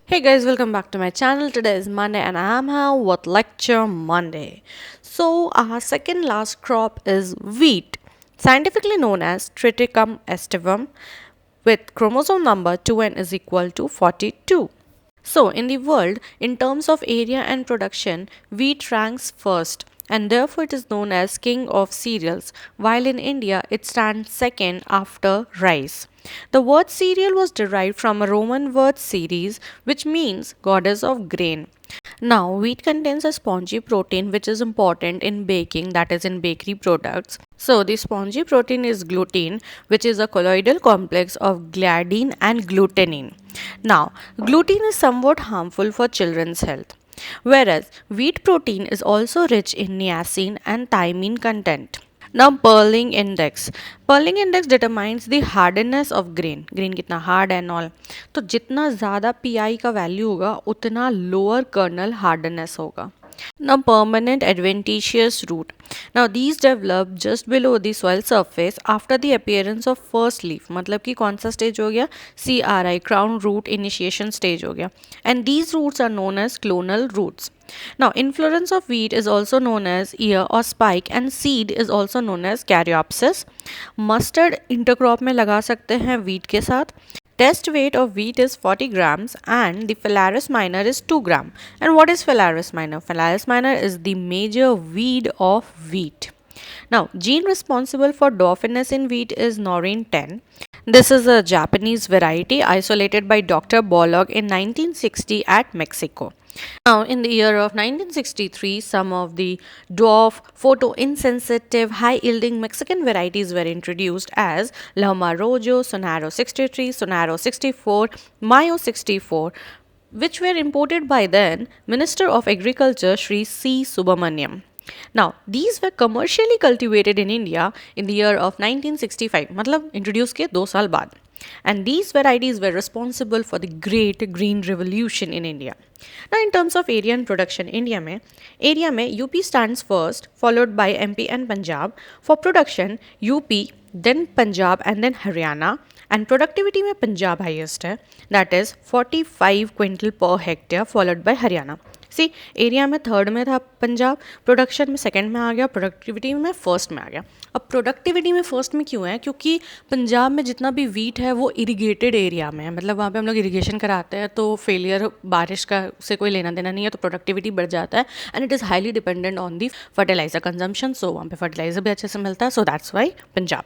Hey guys, welcome back to my channel. Today is Monday and I am here with Lecture Monday. So, our second last crop is wheat, scientifically known as Triticum aestivum, with chromosome number 2n is equal to 42. So, in the world, in terms of area and production, wheat ranks first and therefore it is known as king of cereals, while in India it stands second after rice. The word cereal was derived from a Roman word ceres, which means goddess of grain. Now, wheat contains a spongy protein which is important in baking, that is, in bakery products. So, the spongy protein is gluten, which is a colloidal complex of gliadin and glutenin. Now, gluten is somewhat harmful for children's health, whereas wheat protein is also rich in niacin and thymine content. Now, Perling index. Perling index determines the hardness of grain. Grain कितना hard and all. तो जितना ज़्यादा PI का value होगा उतना lower kernel hardness होगा. Now, permanent adventitious root. Now, these develop just below the soil surface after the appearance of first leaf. मतलब कि कौन सा stage हो गया? CRI, crown root initiation stage हो गया. And these roots are known as clonal roots. Now, inflorescence of wheat is also known as ear or spike and seed is also known as caryopsis. Mustard intercrop में लगा सकते हैं wheat के साथ. Test weight of wheat is 40 grams and the Phalaris minor is 2 gram. And what is Phalaris minor? Phalaris minor is the major weed of wheat. Now, gene responsible for dwarfiness in wheat is Norrin 10. This is a Japanese variety isolated by Dr. Bolog in 1960 at Mexico. Now, in the year of 1963, some of the dwarf, photoinsensitive, high-yielding Mexican varieties were introduced as Loma Rojo, Sonaro 63, Sonaro 64, Mayo 64, which were imported by then Minister of Agriculture Sri C. Subramaniam. Now, these were commercially cultivated in India in the year of 1965, मतलब introduce के 2 साल बाद. And these varieties were responsible for the great green revolution in India. Now, in terms of area and production, area में UP stands first, followed by MP and Punjab. For production, UP, then Punjab and then Haryana. And productivity में Punjab highest है, that is 45 quintal per hectare, followed by Haryana. सी area में third में था Punjab, production में second में आ गया, productivity में फर्स्ट में आ गया. अब प्रोडक्टिविटी में फर्स्ट में क्यों है? क्योंकि पंजाब में जितना भी वीट है वो इरिगेटेड एरिया में है, मतलब वहाँ पे हम लोग इरिगेशन कराते हैं तो फेलियर बारिश का से कोई लेना देना नहीं है, तो प्रोडक्टिविटी बढ़ जाता है. And it is highly dependent on the fertiliser consumption, so वहाँ पे फर्टिलाइजर भी अच्छे से मिलता है, so that's why Punjab.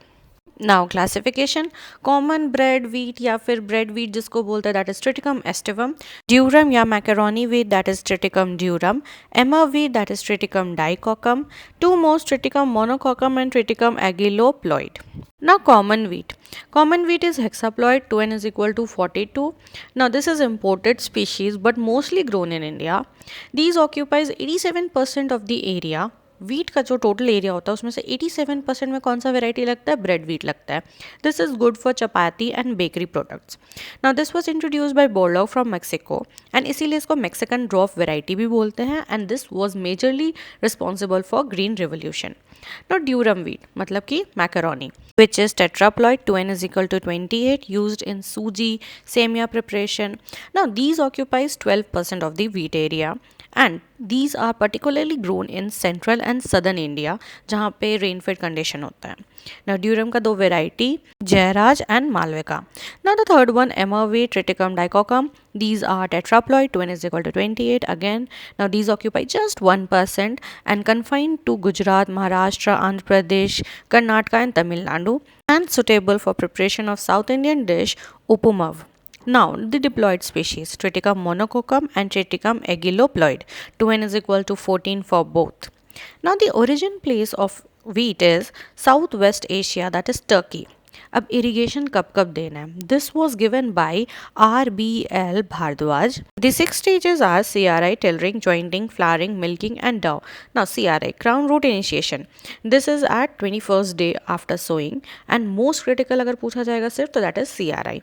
Now classification, common bread wheat या फिर ब्रेड वीट जिसको बोलते हैं that is triticum aestivum, durum या macaroni wheat that is triticum durum, emmer wheat that is triticum dicoccum, to most triticum monococcum and triticum aegilopoid. Now common wheat. Common wheat is hexaploid, 2n is equal to 42. Now this is imported species but mostly grown in India. These occupies 87% of the area. Wheat का जो total area होता है उसमें से 87% में कौन सा variety लगता है? ब्रेड वीट लगता है. This is good for chapati and bakery products. Now this was introduce by Borlaug from Mexico and इसीलिए इसको मैक्सिकन ड्रॉफ वेराइटी भी बोलते हैं. And this was majorly responsible for green revolution. Now durum wheat, मतलब कि macaroni, which is tetraploid, 2n is equal to 28, used in suji, semia preparation. Now these occupies 12% of the wheat area and these are particularly grown in central and southern India जहाँ पे rainfed condition होता है. Now durum का दो variety, Jayraj and Malvika. Now the third one, emmer wheat, triticum dicoccum. These are tetraploid, 2n is equal to 28 again. Now these occupy just 1% and confined to Gujarat, Maharashtra, Andhra Pradesh, Karnataka and Tamil Nadu and suitable for preparation of South Indian dish upumav. Now the diploid species Triticum monococcum and Triticum aegiloploid, 2n is equal to 14 for both. Now the origin place of wheat is Southwest Asia, that is Turkey. अब irrigation कब कब देना है? This was given by RBL Bhardwaj. The 6 stages are CRI, tillering, jointing, flowering, milking and dough. Now CRI, crown root initiation. This is at 21st day after sowing and most critical अगर पूछा जाएगा सिर्फ तो that is CRI.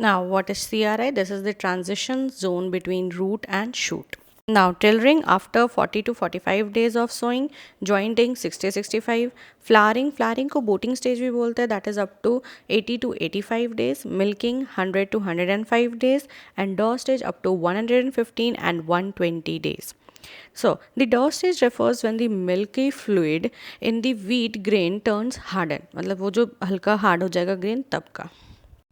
Now what is CRI? This is the transition zone between root and shoot. Now, tillering after 40 to 45 days of sowing, jointing 60-65, flowering को boating stage भी बोलते हैं, that is up to 80 to 85 days, milking 100 to 105 days, and dough stage up to 115 and 120 days. So, the dough stage refers when the milky fluid in the wheat grain turns hardened, मतलब वो जो हल्का hard हो जाएगा grain तब का.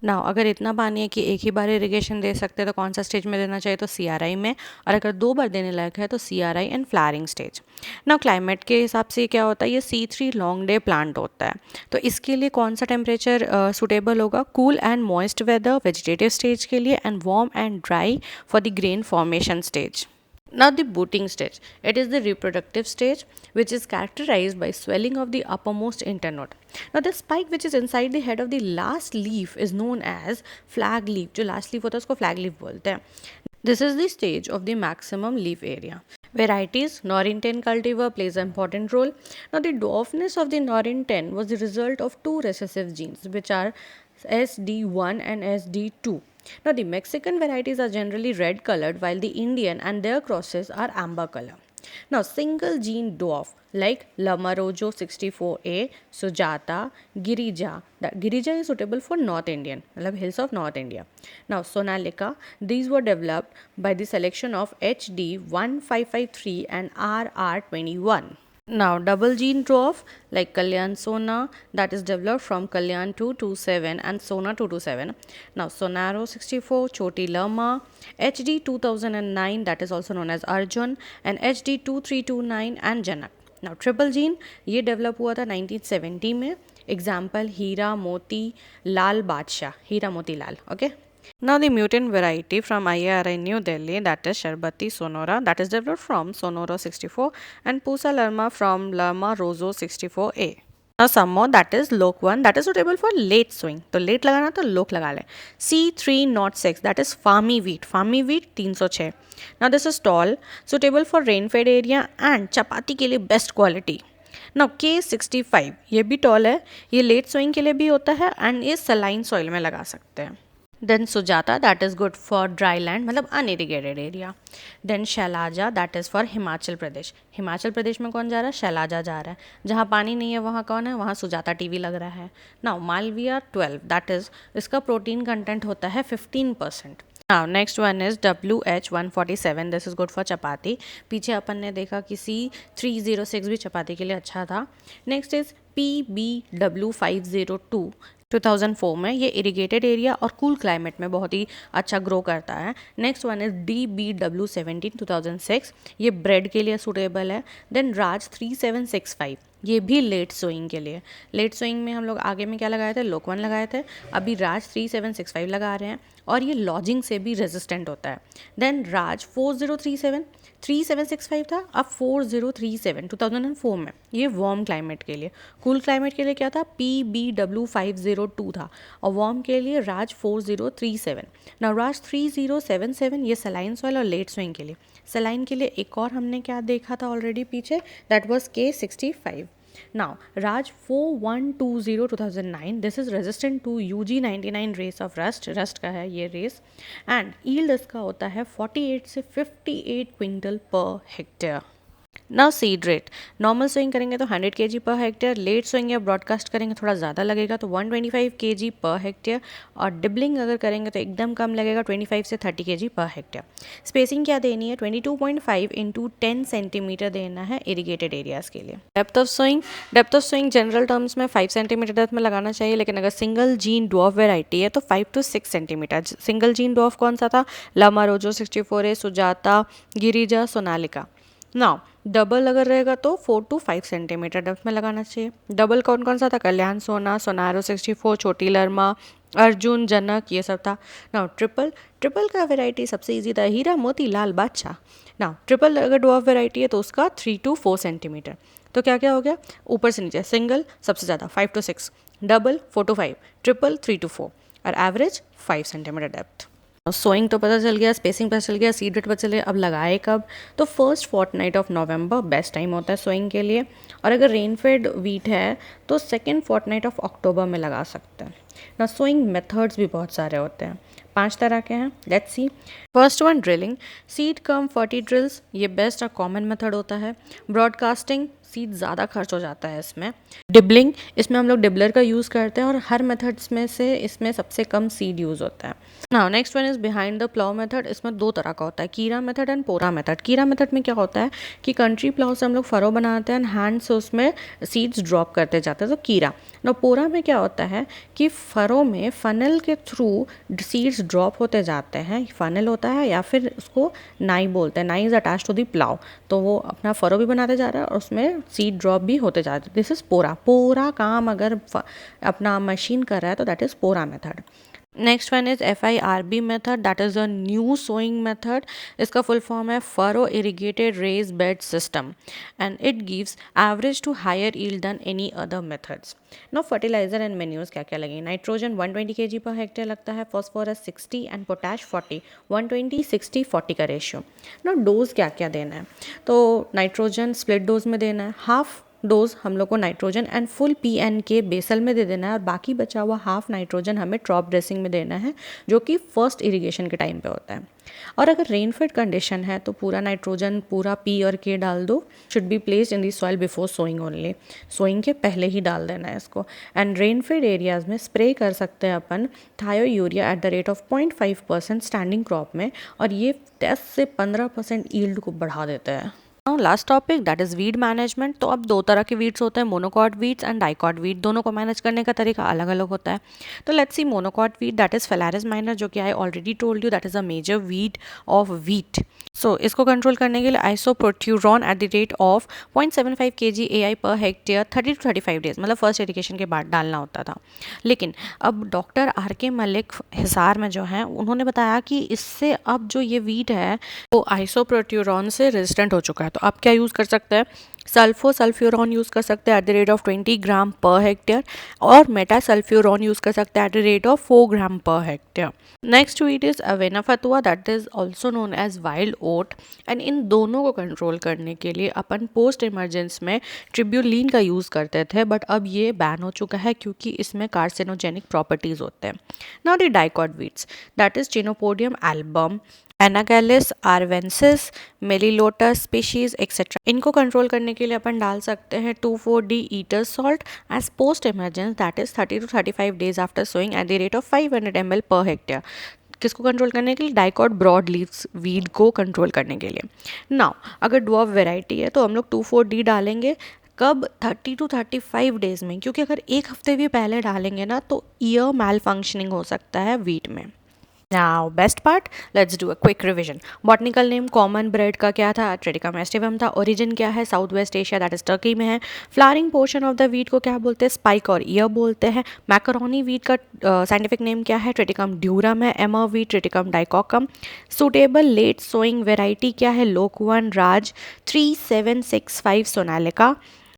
Now अगर इतना पानी है कि एक ही बार इरिगेशन दे सकते हैं तो कौन सा स्टेज में देना चाहिए, तो CRI में, और अगर 2 बार देने लायक है तो CRI and flowering stage. Now climate के हिसाब से क्या होता है, ये C3 लॉन्ग डे प्लांट होता है, तो इसके लिए कौन सा टेम्परेचर सूटेबल होगा, cool and moist weather vegetative stage के लिए, and warm and dry for the grain formation stage. Now the booting stage. It is the reproductive stage which is characterized by swelling of the uppermost internode. Now the spike which is inside the head of the last leaf is known as flag leaf. जो last leaf होता है उसको flag leaf बोलते हैं. This is the stage of the maximum leaf area. Varieties, Norin 10 cultivar plays an important role. Now the dwarfness of the Norin 10 was the result of two recessive genes which are SD1 and SD2. Now the Mexican varieties are generally red colored while the Indian and their crosses are amber color. Now single gene dwarf like Lamarojo 64A, Sujata, Girija. That Girija is suitable for North Indian, मतलब hills of North India. Now Sonalika, these were developed by the selection of HD 1553 and RR21. Now, double gene dwarf like Kalyan Sona, that is developed from Kalyan 227 and Sona 227. Now, Sonaro 64, Choti Lama, HD 2009, that is also known as Arjun, and HD 2329 and Janak. Now, triple gene ये develop हुआ था 1970 में. Example हीरा मोती लाल बादशाह, हीरा मोती लाल. Okay. Now the mutant variety from IARI New Delhi, that is Sharbati Sonora, that is developed from Sonora 64, and Pusa Lerma from Lerma Rosso 64A. Now some more, that is Lok 1, that is suitable for late sowing. तो late लगाना तो Lok लगा ले. C306, that is Farmy wheat 306. Now this is tall, suitable for rain-fed area and चपाती के लिए best quality. Now K65 ये भी tall है, ये late sowing के लिए भी होता है and ये saline soil में लगा सकते हैं. Then Sujata, that is good for dry land, मतलब unirrigated area. Then Shailaja, that is for Himachal Pradesh. Himachal Pradesh में कौन जा रहा है, शैलाजा जा रहा है. जहाँ पानी नहीं है वहाँ कौन है, वहाँ सुजाता टीवी लग रहा है. Now Malvia 12, that is इसका प्रोटीन कंटेंट होता है 15%. Now next one is WH147, this is good for चपाती. पीछे अपन ने देखा कि C306 भी चपाती के लिए अच्छा था. Next is PBW502 2004 में, ये इरिगेटेड एरिया और कूल क्लाइमेट में बहुत ही अच्छा ग्रो करता है. नेक्स्ट वन इज DBW17 2006, ये ब्रेड के लिए सूटेबल है. देन राज 3765, ये भी लेट सोइंग के लिए. लेट सोइंग में हम लोग आगे में क्या लगाए थे, लोकवन लगाए थे, अभी राज 3765 लगा रहे हैं और ये लॉजिंग से भी रेजिस्टेंट होता है. देन राज 4037, 3765 था, अब 4037 2004 में, ये वार्म क्लाइमेट के लिए. कूल क्लाइमेट के लिए क्या था, PBW502 था, और वार्म के लिए राज 4037. ना राज 3077 ये सलाइन सॉइल और लेट स्विंग के लिए. सलाइन के लिए एक और हमने क्या देखा था ऑलरेडी पीछे, that was K65. Now, Raj 4120 2009, this is resistant to UG99 race of rust का है ये रेस, एंड yield इसका होता है 48 से 58 क्विंटल पर hectare. Now seed rate, normal sowing करेंगे तो 100 kg पर हेक्टेयर, लेट सोइंग या ब्रॉडकास्ट करेंगे थोड़ा ज़्यादा लगेगा तो 125 kg पर हेक्टेयर, और डिबलिंग अगर करेंगे तो एकदम कम लगेगा 25 से 30 kg पर हेक्टेयर. स्पेसिंग क्या देनी है, 22.5 इंटू 10 सेंटीमीटर देना है इरीगेटेड एरियाज़ के लिए. Depth of sowing general terms में 5 सेंटीमीटर डेप्थ में लगाना चाहिए, लेकिन अगर सिंगल जीन डॉफ वेराइटी है तो 5 to 6 सेंटीमीटर. सिंगल जीन डॉफ कौन सा था, लामारोजो 64A, Sujata, Girija, Sonalika. Now double अगर रहेगा तो 4 to 5 सेंटीमीटर डेप्थ में लगाना चाहिए. डबल कौन कौन सा था, कल्याण सोना, सोनारो 64, छोटी लरमा, अर्जुन, जनक, ये सब था. नाउ ट्रिपल का वेराइटी सबसे इजी था, हीरा मोती लाल बादशाह. नाउ ट्रिपल अगर डॉफ वेराइटी है तो उसका 3 to 4 सेंटीमीटर. तो क्या क्या हो गया, ऊपर से नीचे, सिंगल सबसे ज़्यादा 5 to 6, double 4 to 5, triple 3 to 4, और एवरेज 5 सेंटीमीटर डेप्थ. सोइंग तो पता चल गया, स्पेसिंग पता चल गया, सीड रेट पता चल गया. अब लगाए कब, तो first fortnight of November best time होता है सोइंग के लिए, और अगर रेनफेड वीट है तो सेकेंड फोर्टनाइट ऑफ अक्टूबर में लगा सकते हैं. ना सोइंग मेथड्स भी बहुत सारे होते हैं. 5 तरह के हैं, let's see. First one, drilling, seed come forty drills, ये बेस्ट और कॉमन मेथड होता है। ब्रॉडकास्टिंग, सीड ज़्यादा खर्च हो जाता है इसमें। डिबलिंग, इसमें हम लोग डिबलर का यूज़ करते हैं और हर मेथड्स में से इसमें सबसे कम सीड यूज़ होता है। Now next one is behind the plough method, इसमें 2 तरह का होता है, kera method and pora method. Kera method में क्या होता है कि कंट्री प्लाउ से हम लोग फरो बनाते हैं एंड हैंड से उसमें सीड्स ड्रॉप करते जाते हैं, तो कीरा। ना पोरा में क्या होता है कि फरो में फनल के थ्रू सीड्स ड्रॉप होते जाते हैं, फनल होता है या फिर उसको नाई बोलते हैं, नाई is attach to the plough, तो वो अपना फरो भी बनाते जा रहा है और उसमें सीड ड्रॉप भी होते जा रहे हैं। दिस इज पोरा। पोरा काम अगर अपना मशीन कर रहा है तो दैट इज पोरा method. Next one is FIRB method, that is a new sowing method. इसका फुल फॉर्म है furrow irrigated raised bed system and it gives average to higher yield than any other methods. Now fertiliser and manures क्या क्या लगेंगे, nitrogen 120 kg पर hectare लगता है, phosphorus 60 and potash 40, 120 60 40 का ratio. No dose क्या क्या देना है, तो नाइट्रोजन स्प्लिट डोज में देना है, हाफ डोज हम लोग को nitrogen and full PNK basal में दे देना है और बाकी बचा हुआ हाफ नाइट्रोजन हमें ड्रॉप ड्रेसिंग में देना है, जो कि फर्स्ट इरिगेशन के टाइम पे होता है। और अगर रेनफेड कंडीशन है तो पूरा नाइट्रोजन पूरा P और K डाल दो, should be placed in the soil before sowing only, sowing के पहले ही डाल देना है इसको। एंड रेनफेड एरियाज में स्प्रे कर सकते हैं अपन thiourea at the rate of 0.5% standing crop में, और ये 10 से 15% ईल्ड को बढ़ा देता है। Last topic that is weed management. तो अब 2 तरह के वीड्स होते हैं, monocot weeds and dicot weed. दोनों को मैनेज करने का तरीका अलग अलग होता है। तो let's see monocot weed, that is phalaris minor, जो कि I already told you that is a major weed of wheat. So इसको कंट्रोल करने के लिए isoproturon at the rate of 0.75 kg AI per hectare 30 to 35 days, मतलब first irrigation के बाद डालना होता था। लेकिन अब डॉक्टर RK मलिक हिसार में जो है, उन्होंने बताया कि इससे अब जो ये वीट है वो आइसोप्रोट्यूरॉन से रेजिस्टेंट हो चुका है। तो आप क्या यूज़ कर सकते हैं, सल्फोसल्फ्यूरॉन यूज़ कर सकते हैं at the rate of 20 gram पर हेक्टेयर, और मेटासल्फ्यूरॉन यूज़ कर सकते हैं at the rate of 4 gram पर hectare. Next weed is avena fatua, that is also known as wild oat. And इन दोनों को कंट्रोल करने के लिए अपन पोस्ट इमरजेंस में ट्रिब्यूलिन का यूज़ करते थे, बट अब ये बैन हो चुका है क्योंकि इसमें कार्सिनोजेनिक प्रॉपर्टीज होते हैं। Now the dicot weeds, that is chenopodium album, anagallis arvensis, melilotus species etcetera. इनको कंट्रोल करने के लिए अपन डाल सकते हैं 2,4-D ester salt as post emergence, that is 30 to 35 days after sowing at the rate of 500 ml per hectare. किसको कंट्रोल करने के लिए, डाइकॉट ब्रॉड लीव्स वीड को कंट्रोल करने के लिए। नाउ अगर डॉर्फ वेराइटी है तो हम लोग 2,4-D डालेंगे, कब, 30 to 35 डेज में, क्योंकि अगर एक हफ्ते भी पहले डालेंगे ना तो ईयर मैल फंक्शनिंग हो सकता है वीट में। Now, best part, let's do a quick revision. Botanical name common bread का क्या था, Triticum aestivum था। Origin क्या है, south west Asia that is Turkey में है। Flowering portion of the wheat को क्या बोलते हैं, स्पाइक और ईयर बोलते हैं। मैकरोनी वीट का साइंटिफिक नेम क्या है, ट्रिटिकम ड्यूरम है। Emmer wheat, triticum dicoccum. Suitable late sowing variety क्या है, Lok one Raj 3765 Sonalika.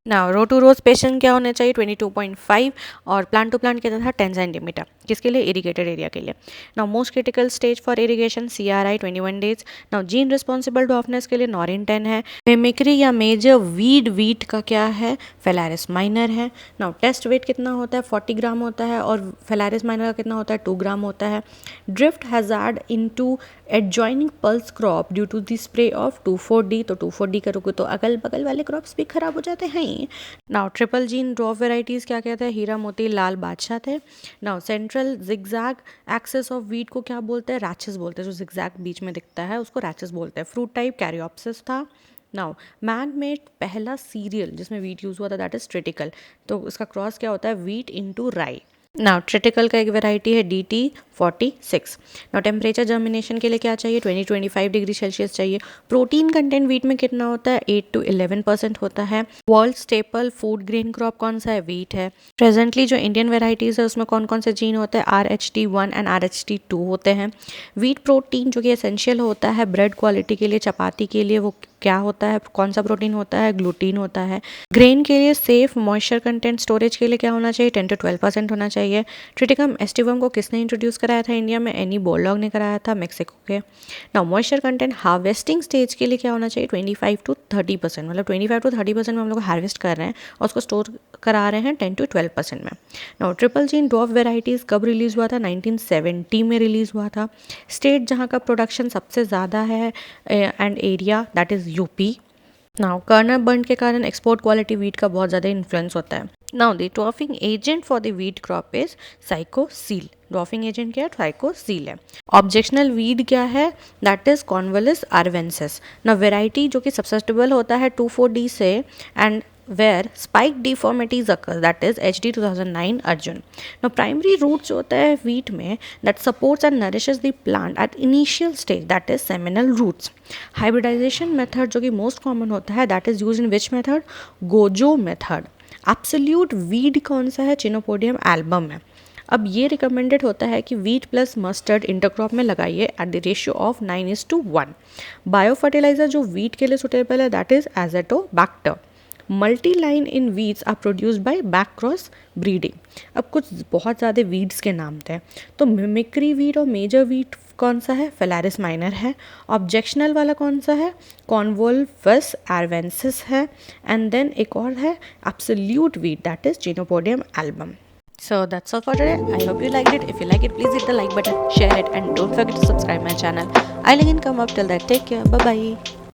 Now row to row spacing क्या होना चाहिए, 22.5, और प्लांट टू प्लांट कितना था, 10 सेंटीमीटर, किसके लिए, इरिगेटेड एरिया के लिए। Now most critical stage for irrigation CRI 21 days. Now gene responsible डॉफनेस के लिए नॉरिन 10 है। मिमिक्री या मेजर वीड वीट का क्या है, फेलारिस माइनर है। नाउ टेस्ट वेट कितना होता है, 40 ग्राम होता है, और फेलारिस माइनर का कितना होता है, 2 ग्राम होता है। Drift hazard into adjoining pulse crop due to the spray of 2,4-D, तो 2,4-D करोगे तो अगल बगल वाले क्रॉप्स भी खराब हो जाते हैं। Now triple gene drop varieties क्या कहते हैं, हीरा मोती लाल बादशाह थे। Now central zigzag axis of wheat को क्या बोलते हैं, रैचेस बोलते हैं, जो जिगजैग बीच में दिखता है उसको रैचेस बोलते हैं। फ्रूट टाइप कैरियोप्सिस था। नाउ मैन मेड पहला सीरियल जिसमें वीट यूज हुआ था दैट इज ट्रिटिकल, तो इसका क्रॉस क्या होता है, वीट इंटू राई। नाउ ट्रिटिकल का एक वेराइटी है DT46। नाउ टेम्परेचर जर्मिनेशन के लिए क्या चाहिए, 20-25 डिग्री सेल्सियस चाहिए। प्रोटीन कंटेंट वीट में कितना होता है, 8 to 11% होता है। World staple food grain crop कौन सा है, वीट है। प्रेजेंटली जो इंडियन वेराइटीज है उसमें कौन कौन से जीन होते हैं, RH1 एंड RH2 होते हैं। वीट प्रोटीन जो कि एसेंशियल होता है ब्रेड क्वालिटी के लिए, चपाती के लिए, वो क्या होता है, कौन सा प्रोटीन होता है, ग्लूटीन होता है। ग्रेन के लिए सेफ मॉइस्चर कंटेंट स्टोरेज के लिए क्या होना चाहिए, 10 to 12% होना चाहिए। चाहिए। ट्रिटिकम एस्टिवम को किसने इंट्रोड्यूस कराया था इंडिया में? एनी बोलडॉग ने कराया था मेक्सिको के। Now moisture content harvesting stage के लिए क्या होना चाहिए? 25 to 30%, मतलब 25 to 30% में हम लोग हार्वेस्ट कर रहे हैं और उसको स्टोर करा रहे हैं 10 to 12% में। नाउ ट्रिपल जीन डॉफ वेराइटीज़ कब रिलीज़ हुआ था? 1970 में रिलीज़ हुआ था। स्टेट जहाँ का प्रोडक्शन सबसे ज़्यादा है and area, that is UP. Now Karnal बर्न के कारण एक्सपोर्ट क्वालिटी वीट का बहुत ज़्यादा इन्फ्लुएंस होता है। Now the dwarfing agent for the wheat crop is cycocel. Dwarfing agent क्या है? साइकोसील है। ऑब्जेक्शनल वीड क्या है? That is convolvulus arvensis. ना वेराइटी जो कि सब्सिस्टेबल होता है 2,4-D से and where spike deformities occur, that is HD 2009 Arjun. Now primary root जो होता है wheat में that supports and nourishes the plant at initial stage, that is seminal roots. Hybridization method जो कि most common होता है that is used in which method? Gojo method. Absolute weed कौन सा है? चिनोपोडियम एल्बम है। अब ये रिकमेंडेड होता है कि वीट प्लस मस्टर्ड इंटरक्रॉप में लगाइए at the ratio of 9:1। Bio fertiliser जो वीट के लिए सुटेबल है that is azotobacter. Multi line in weeds are produced by back cross breeding. अब कुछ बहुत ज़्यादा वीड्स के नाम थे, तो मिमिक्री वीड और मेजर वीड कौन सा है? फेलारिस माइनर है। ऑब्जेक्शनल वाला कौन सा है? कॉन्वोल्वस आर्वेंसिस है। एंड देन एक और है absolute weed, that is chenopodium album. So that's all for today. I hope you liked it. If you like it, please hit the like button, share it, and don't forget to subscribe my channel. I'll again come up till that. Take care. Bye bye.